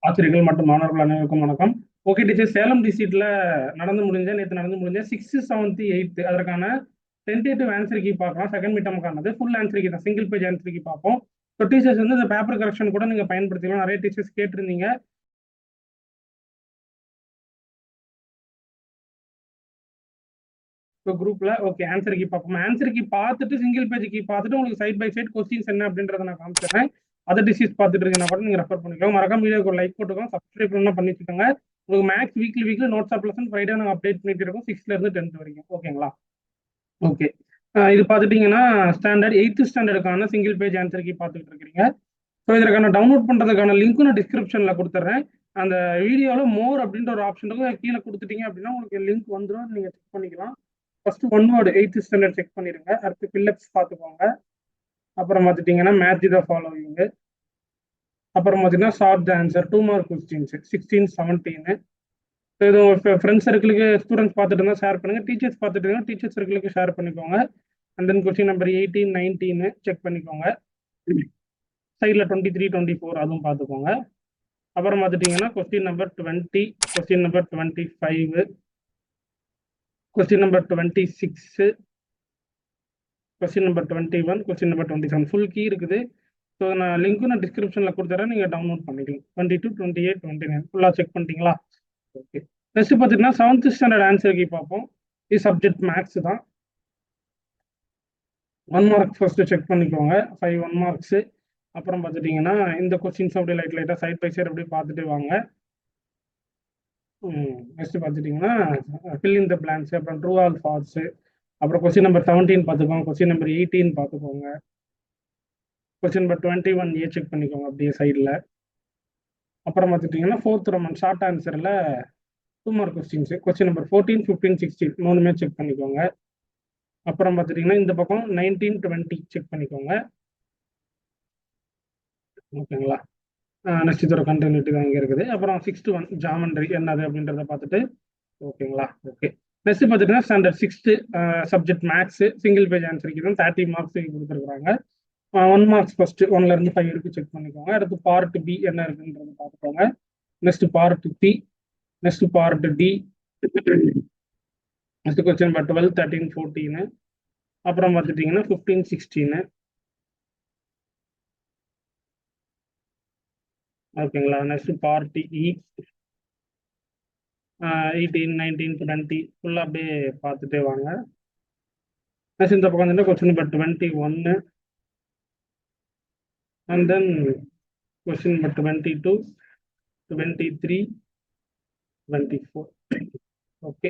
ஆசிரியர்கள் மற்றும் மாணவர்கள் அனைவருக்கும் வணக்கம். ஓகே டீச்சர், சேலம் டிஸ்ட்ரிக்ட்ல நேற்று நடந்து முடிஞ்ச 6th 7th 8th அதற்கான டென்டேட்டிவ் ஆன்சர் கீ பார்க்கலாம். செகண்ட் மீட்டமுக்கானது ஃபுல் ஆன்சர் கீ தான், சிங்கிள் பேஜ் ஆன்சர் கீ பார்ப்போம். ஸோ டீச்சர்ஸ் வந்து இந்த பேப்பர் கரெக்ஷன் கூட நீங்க பயன்படுத்திக்கலாம். நிறைய டீச்சர்ஸ் கேட்டிருந்தீங்க. இப்போ குரூப்ல ஓகே ஆன்சர் கீ பார்ப்போம். ஆன்சர் கீ பார்த்துட்டு சிங்கிள் பேஜ் கீ பார்த்துட்டு உங்களுக்கு சைட் பை சைட் கொஸ்டின்ஸ் என்ன அப்படின்றத நான் காமிச்சிடுறேன். அதை டிசீஸ் பார்த்துட்டு இருக்கீங்கன்னா கூட நீங்க ரெஃபர் பண்ணிக்கலாம். மறக்காம வீடியோக்கு ஒரு லைக் போட்டுக்கோங்க, சப்ஸ்கிரைப் பண்ணலாம் பண்ணி வச்சுக்கோங்க. உங்களுக்கு maths weekly notes of lesson Friday நாங்கள் அப்டேட் பண்ணிட்டு இருக்கோம் 6th இருந்து 10th வரைக்கும். ஓகேங்களா? ஓகே, இது பார்த்துட்டீங்கன்னா ஸ்டாண்டர்ட் 8th ஸ்டாண்டர்டுக்கான சிங்கிள் பேஜ் ஆன்சர் கீ பார்த்துட்டு இருக்கிறீங்க. ஸோ இதற்கான டவுன்லோட் பண்ணுறதுக்கான லிங்க்கும் நான் டிஸ்கிரிப்ஷனில் கொடுத்துட்றேன். அந்த வீடியோவில் மோர் அப்படின்ற ஒரு ஆப்ஷன் இருக்கும், கீழே கொடுத்துட்டீங்க அப்படின்னா உங்களுக்கு லிங்க் வந்துடும், நீங்கள் செக் பண்ணிக்கலாம். First one word 8th standard check பண்ணிடுங்க. அடுத்து ஃபில்லப்ஸ் பார்த்துக்கோங்க. அப்புறம் பார்த்துட்டீங்கன்னா மேட்ச் த ஃபாலோவிங். அப்புறம் பார்த்தீங்கன்னா short the answer 2 mark questions 16 17. இது ஃப்ரெண்ட்ஸ் சர்க்கிளுக்கு ஸ்டூடெண்ட்ஸ் பார்த்துட்டு இருந்தால் ஷேர் பண்ணுங்க. டீச்சர்ஸ் பார்த்துட்டு இருந்தால் டீச்சர்ஸ் சர்க்கிளுக்கு ஷேர் பண்ணிக்கோங்க. And then question number 18 19 check பண்ணிக்கோங்க. சைடில் 23 24 அதுவும் பார்த்துக்கோங்க. அப்புறம் பார்த்துட்டீங்கன்னா question number 20, question number 25, question number 26, question number 21, question number 27 full key இருக்குது. ஸோ நான் லிங்க்கும் நான் டிஸ்கிரிப்ஷனில் கொடுத்துறேன், நீங்கள் டவுன்லோட் பண்ணிக்கலாம். 22 28 29 ஃபுல்லாக செக் பண்ணிட்டீங்களா? ஓகே, நெக்ஸ்ட் பார்த்துட்டீங்கன்னா 7th ஸ்டாண்டர்ட் ஆன்சர் கீ பார்ப்போம். இது சப்ஜெக்ட் மேக்ஸ் தான். 1 மார்க் ஃபர்ஸ்ட் செக் பண்ணிக்கோங்க, 5 1 மார்க்ஸ். அப்புறம் பார்த்துட்டீங்கன்னா இந்த கொஸ்டின்ஸ் அப்படியே லைட்டாக சைட் பை சைட் அப்படியே பார்த்துட்டு வாங்க. நெக்ஸ்ட் பார்த்துட்டீங்கன்னா ஃபில் இன் த பிளான்ஸ், அப்புறம் ட்ரூ ஆல் ஃபால்ஸ். அப்புறம் கொஸ்டின் நம்பர் 17 பார்த்துக்கோங்க, கொஸ்டின் நம்பர் 18 பார்த்துக்கோங்க, கொஸ்டின் நம்பர் 21 செக் பண்ணிக்கோங்க அப்படியே சைடில். அப்புறம் பார்த்துட்டீங்கன்னா 4th ரோமன் ஷார்ட் ஆன்சரில் 2 மார்க் கொஸ்டின்ஸ், கொஸ்டின் நம்பர் 14 15 16 மூணுமே செக் பண்ணிக்கோங்க. அப்புறம் பார்த்துட்டீங்கன்னா இந்த பக்கம் 19 20 செக் பண்ணிக்கோங்க. ஓகேங்களா? நெக்ஸ்ட் இதோட கண்டினியூட்டி தான் இங்கே இருக்குது. அப்புறம் 6th 1 ஜாமெண்ட்ரி என்னது அப்படின்றத பார்த்துட்டு ஓகேங்களா? ஓகே, நெக்ஸ்ட் பார்த்துட்டீங்கன்னா standard 6th subject maths single page ஆன்சருக்கு தான் 30 மார்க்ஸ் கொடுத்துருக்குறாங்க. 1 மார்க்ஸ் ஃபர்ஸ்ட் 1ல இருந்து 5 வரைக்கும் செக் பண்ணிக்கோங்க. அடுத்து பார்ட் பி என்ன இருக்குன்றத பார்த்துக்கோங்க. Next part C, next part D, next question number 12 13 14. அப்புறம் பார்த்துட்டீங்கன்னா 15 16. ஓகேங்களா? நெக்ஸ்ட் பார்ட் இ 18 19 20 ஃபுல்லாக அப்படியே பார்த்துட்டே வாங்க. நெக்ஸ்ட் இந்த பக்கம் வந்து question number 21 and then question number 22 23 24. Okay,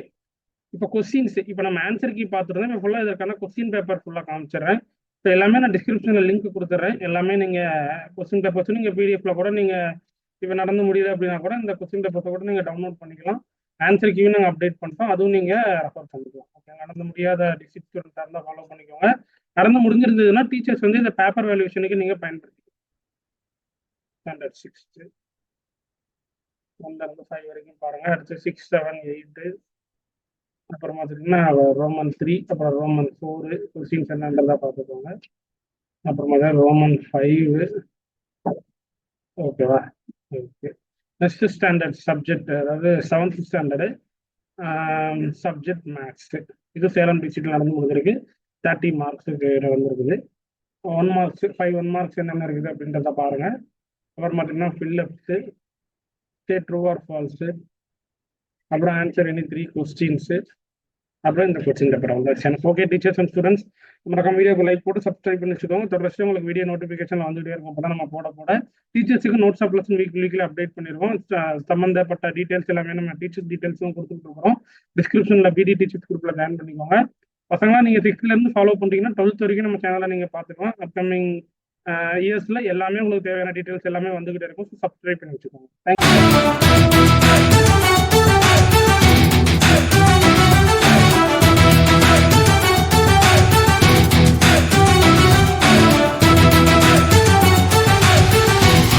இப்போ கொஸ்டின்ஸ் இப்போ நம்ம ஆன்சர் கீ பார்த்துருந்தோம். இப்போ ஃபுல்லாக இதற்கான கொஸ்டின் பேப்பர் ஃபுல்லாக காமிச்சிடுறேன். ஸோ எல்லாமே நான் டிஸ்கிரிப்ஷனில் லிங்க் கொடுத்துட்றேன். எல்லாமே நீங்கள் கொஸ்டின் பேப்பர்ஸ் நீங்கள் பிடிஎஃப்ல கூட நீங்கள் இப்போ நடந்து முடியல அப்படின்னா கூட இந்த கொஸ்டின் பேப்பர்ஸை கூட நீங்கள் டவுன்லோட் பண்ணிக்கலாம். ஆன்சர் கீயும் நாங்கள் அப்டேட் பண்ணிட்டோம், அதுவும் நீங்கள் ரெஃபர் பண்ணிக்கலாம். ஓகே, நடந்து முடியாத டிஸ்ட்ரிக்ட் ஸ்டூடெண்ட்டாக இருந்தால் ஃபாலோ பண்ணிக்கோங்க. நடந்து முடிஞ்சிருந்ததுன்னா டீச்சர்ஸ் வந்து இந்த பேப்பர் வேல்யூஷனுக்கு நீங்கள் பயன்படுத்திக்கலாம். ஸ்டாண்டர்ட் 6th 1ல இருந்து 5 வரைக்கும் பாருங்க. அடுத்து 6 7 8. அப்புறம் பார்த்துட்டிங்கன்னா ரோமன் 3, அப்புறம் ரோமன் 4 கொஸ்டின்ஸ் என்னன்றதா பார்த்துக்கோங்க. அப்புறமா ரோமன் 5. ஓகேவா? ஓகே, நெக்ஸ்ட் ஸ்டாண்டர்ட் சப்ஜெக்ட் அதாவது 7th ஸ்டாண்டர்டு சப்ஜெக்ட் மேக்ஸ். இது சேலம் டிஸ்ட்ரிக்ட்ல நடந்து முடிஞ்சிருக்கு. 30 மார்க்ஸுக்கு வந்துருக்குது. 1 மார்க்ஸ் 5 1 மார்க்ஸ் என்னென்ன இருக்குது அப்படின்றத பாருங்க. அப்புறம் பார்த்தீங்கன்னா ஃபில்லப்ஸு, ட்ரூ ஆர் ஃபால்ஸு, அப்புறம் ஆன்சர் எனி 3 கொஸ்டின்ஸு, அப்புறம் இந்த கொஸ்டின் பேப்பர் வந்து. ஓகே டீச்சர்ஸ் அண்ட் ஸ்டூடெண்ட்ஸ், மறக்காம வீடியோக்கு லைக் போட்டு சப்ஸ்கிரைப் பண்ணி வச்சுக்கோங்க. தொடர்ச்சி உங்களுக்கு வீடியோ நோட்டிஃபிகேஷன் வந்துகிட்டே இருக்கும். அப்போ தான் நம்ம போட டீச்சர்ஸுக்கு notes of lesson weekly update பண்ணிடுவோம். சம்பந்தப்பட்ட டீட்டெயில்ஸ் எல்லாமே நம்ம டீச்சர்ஸ் டீட்டெயில்ஸும் கொடுத்துட்டு இருக்கிறோம். டிஸ்கிரிப்ஷனில் பிடி டீச்சர்ஸ் குரூப்பில் ஜாயின் பண்ணிக்கோங்க. பசங்களாம் நீங்கள் 6th இருந்து ஃபாலோ பண்ணிட்டீங்கன்னா 12th வரைக்கும் நம்ம சேனலை நீங்கள் பார்த்துக்கலாம். அப்கமிங் இயர்ஸில் எல்லாமே உங்களுக்கு தேவையான டீட்டெயில்ஸ் எல்லாமே வந்துகிட்டே இருக்கும். சப்ஸ்கிரைப் பண்ணி வச்சுக்கோங்க. தேங்க்யூ.